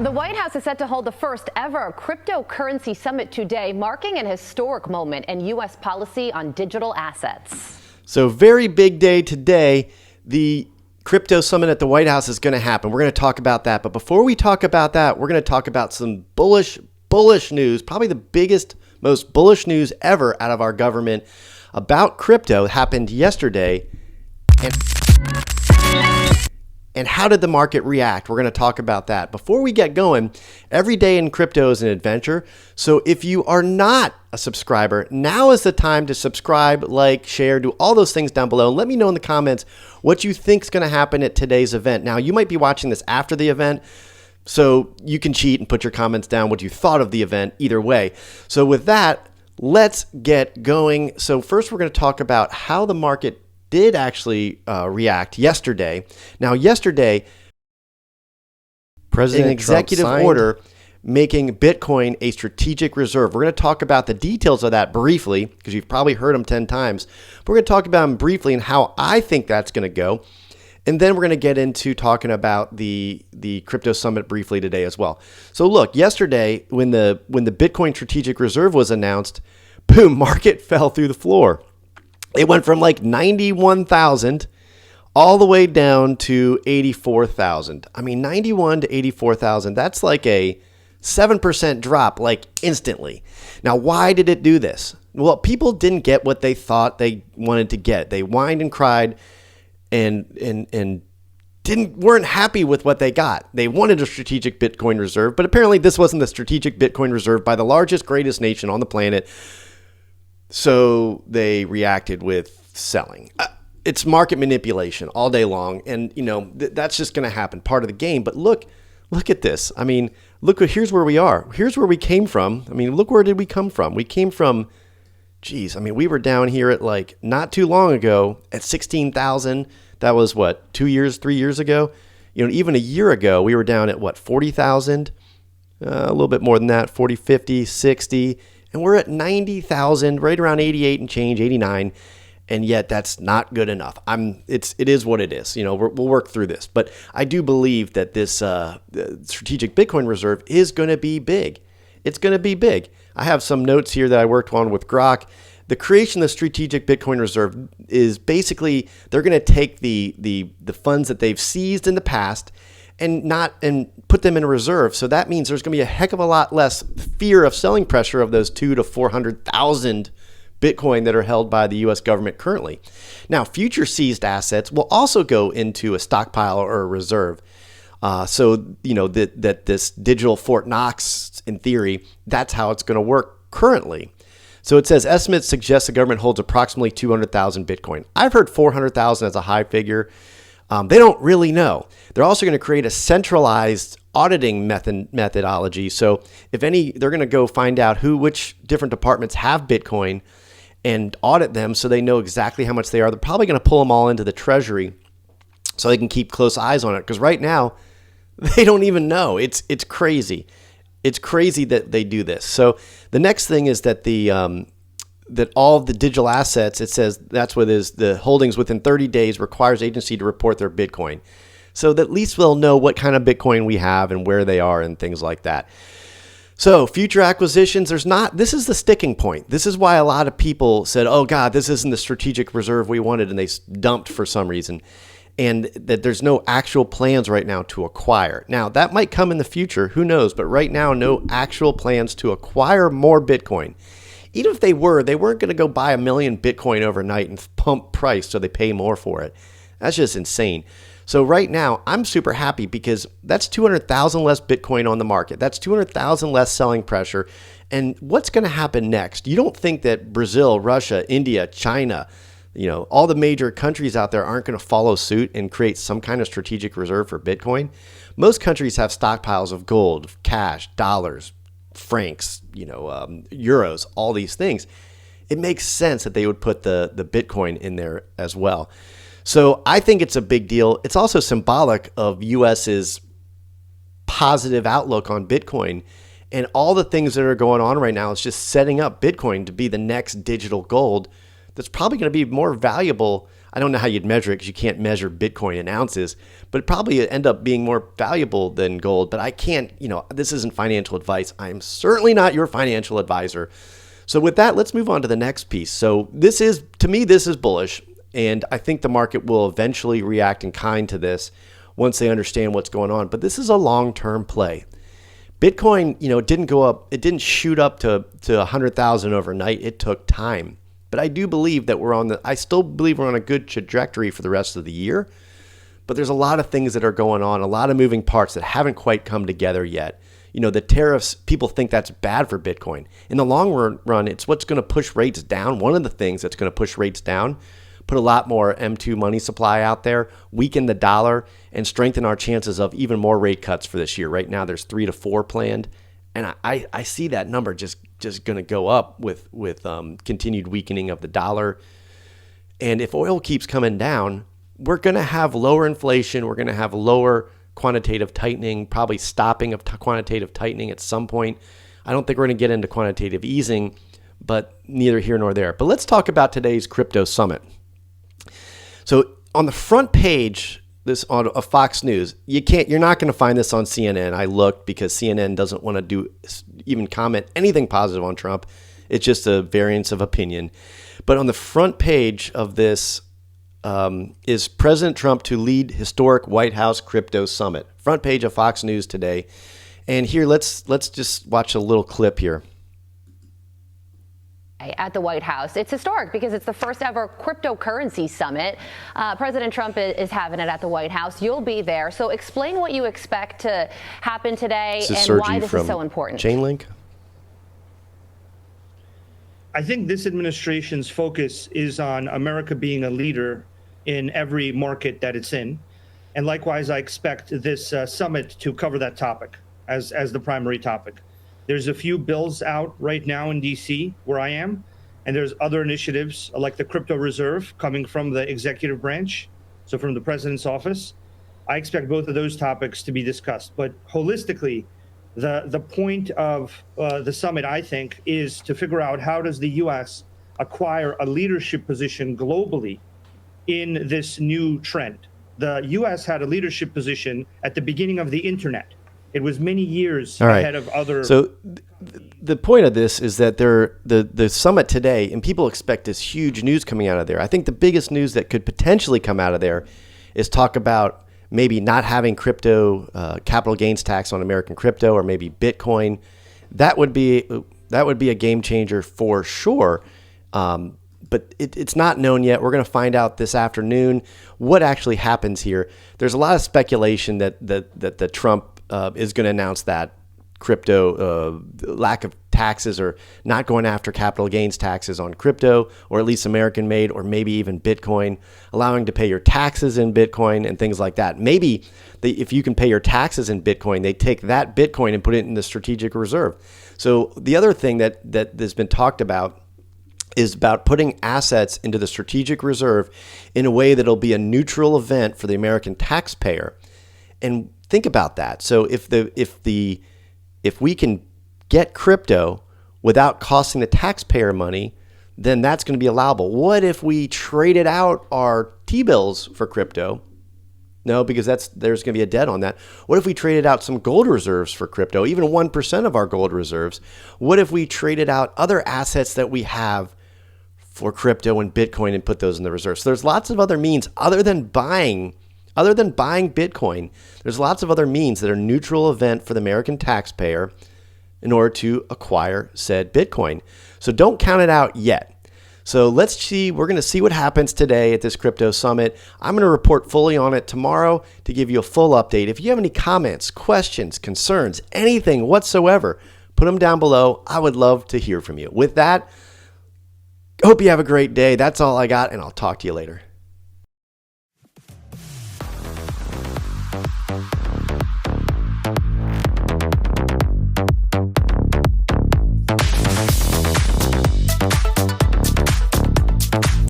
The White House is set to hold the first ever cryptocurrency summit today, marking an historic moment in U.S. policy on digital assets. So very big day today. The crypto summit at the White House is going to happen. We're going to talk about that. But before we talk about that, we're going to talk about some bullish news, probably the biggest, most bullish news ever out of our government about crypto happened yesterday. And how did the market react? We're going to talk about that. Before we get going, every day in crypto is an adventure. So if you are not a subscriber, now is the time to subscribe, like, share, do all those things down below. And let me know in the comments what you think is going to happen at today's event. Now, you might be watching this after the event, so you can cheat and put your comments down what you thought of the event either way. So with that, let's get going. So first, we're going to talk about how the market did actually react yesterday. Now, yesterday, President executive order making Bitcoin a strategic reserve. We're going to talk about the details of that briefly because you've probably heard them 10 times. We're going to talk about them briefly and how I think that's going to go. And then we're going to get into talking about the crypto summit briefly today as well. So look, yesterday when the Bitcoin strategic reserve was announced, boom, market fell through the floor. It went from like 91,000 all the way down to 84,000. I mean, 91 to 84,000, that's like a 7% drop, like instantly. Now, why did it do this? Well, people didn't get what they thought they wanted to get. They whined and cried and weren't happy with what they got. They wanted a strategic Bitcoin reserve, but apparently this wasn't the strategic Bitcoin reserve by the largest, greatest nation on the planet. So they reacted with selling. It's market manipulation all day long. And, you know, that's just going to happen, part of the game. But look at this. I mean, here's where we are. Here's where we came from. I mean, look, where did we come from? We came from, we were down here at like not too long ago at 16,000. That was what, 3 years ago? You know, even a year ago, we were down at what, 40,000? A little bit more than that, 40, 50, 60. And we're at 90,000, right around 88 and change, 89. And yet that's not good enough. It is what it is. You know, we'll work through this. But I do believe that this strategic Bitcoin reserve is going to be big. It's going to be big. I have some notes here that I worked on with Grok. The creation of the strategic Bitcoin reserve is basically they're going to take the funds that they've seized in the past and put them in a reserve. So that means there's going to be a heck of a lot less fear of selling pressure of those 200,000 to 400,000 Bitcoin that are held by the U.S. government currently. Now, future seized assets will also go into a stockpile or a reserve. So, you know, that this digital Fort Knox, in theory, that's how it's going to work currently. So it says estimates suggest the government holds approximately 200,000 Bitcoin. I've heard 400,000 as a high figure. They don't really know. They're also going to create a centralized auditing methodology. So if any, they're going to go find out which different departments have Bitcoin and audit them so they know exactly how much they are. They're probably going to pull them all into the treasury so they can keep close eyes on it. Because right now, they don't even know. It's crazy. It's crazy that they do this. So the next thing is that that all of the digital assets, it says that's what it is, the holdings within 30 days requires agency to report their Bitcoin. So that at least we'll know what kind of Bitcoin we have and where they are and things like that. So future acquisitions, this is the sticking point. This is why a lot of people said, oh God, this isn't the strategic reserve we wanted, and they dumped for some reason. And that there's no actual plans right now to acquire. Now, that might come in the future, who knows? But right now, no actual plans to acquire more Bitcoin. Even if they weren't going to go buy 1 million Bitcoin overnight and pump price so they pay more for it. That's just insane. So right now, I'm super happy because that's 200,000 less Bitcoin on the market. That's 200,000 less selling pressure. And what's going to happen next? You don't think that Brazil, Russia, India, China, you know, all the major countries out there aren't going to follow suit and create some kind of strategic reserve for Bitcoin? Most countries have stockpiles of gold, cash, dollars, francs, euros, all these things. It makes sense that they would put the Bitcoin in there as well. So I think it's a big deal. It's also symbolic of US's positive outlook on Bitcoin and all the things that are going on right now. It's just setting up Bitcoin to be the next digital gold that's probably going to be more valuable. I don't know how you'd measure it because you can't measure Bitcoin in ounces, but it probably end up being more valuable than gold. But I can't, this isn't financial advice. I'm certainly not your financial advisor. So with that, let's move on to the next piece. So to me, this is bullish. And I think the market will eventually react in kind to this once they understand what's going on. But this is a long-term play. Bitcoin, it didn't go up. It didn't shoot up to 100,000 overnight. It took time. But I do believe that I still believe we're on a good trajectory for the rest of the year. But there's a lot of things that are going on, a lot of moving parts that haven't quite come together yet. The tariffs, people think that's bad for Bitcoin. In the long run, it's what's going to push rates down. One of the things that's going to push rates down, put a lot more M2 money supply out there, weaken the dollar, and strengthen our chances of even more rate cuts for this year. Right now, there's 3 to 4 planned. And I see that number just going to go up with continued weakening of the dollar. And if oil keeps coming down, we're going to have lower inflation. We're going to have lower quantitative tightening, probably stopping of quantitative tightening at some point. I don't think we're going to get into quantitative easing, but neither here nor there. But let's talk about today's crypto summit. So on the front page, this on a Fox News, you're not going to find this on CNN. I looked because CNN doesn't want to even comment anything positive on Trump. It's just a variance of opinion. But on the front page of this is President Trump to lead historic White House crypto summit. Front page of Fox News today. And here, let's just watch a little clip here. At the White House. It's historic because it's the first ever cryptocurrency summit. President Trump is having it at the White House. You'll be there. So explain what you expect to happen today and why this is so important. Chainlink. I think this administration's focus is on America being a leader in every market that it's in. And likewise, I expect this summit to cover that topic as the primary topic. There's a few bills out right now in DC where I am, and there's other initiatives like the crypto reserve coming from the executive branch, so from the president's office. I expect both of those topics to be discussed. But holistically, the point of the summit, I think, is to figure out how does the U.S. acquire a leadership position globally in this new trend. The U.S. had a leadership position at the beginning of the internet. It was many years ahead of other. So the point of this is that the summit today, and people expect this huge news coming out of there. I think the biggest news that could potentially come out of there is talk about maybe not having crypto capital gains tax on American crypto, or maybe Bitcoin. That would be a game changer for sure. But it's not known yet. We're going to find out this afternoon what actually happens here. There's a lot of speculation that the Trump is going to announce that crypto lack of taxes, or not going after capital gains taxes on crypto, or at least American made, or maybe even Bitcoin, allowing to pay your taxes in Bitcoin and things like that. Maybe if you can pay your taxes in Bitcoin, they take that Bitcoin and put it in the strategic reserve. So the other thing that has been talked about is about putting assets into the strategic reserve in a way that'll be a neutral event for the American taxpayer. And think about that. So if we can get crypto without costing the taxpayer money, then that's going to be allowable. What if we traded out our T-bills for crypto? No, because there's going to be a debt on that. What if we traded out some gold reserves for crypto, even 1% of our gold reserves? What if we traded out other assets that we have for crypto and Bitcoin and put those in the reserve? So there's lots of other means other than buying Bitcoin. There's lots of other means that are neutral event for the American taxpayer in order to acquire said Bitcoin. So don't count it out yet. So let's see. We're going to see what happens today at this crypto summit. I'm going to report fully on it tomorrow to give you a full update. If you have any comments, questions, concerns, anything whatsoever, put them down below. I would love to hear from you. With that, hope you have a great day. That's all I got, and I'll talk to you later.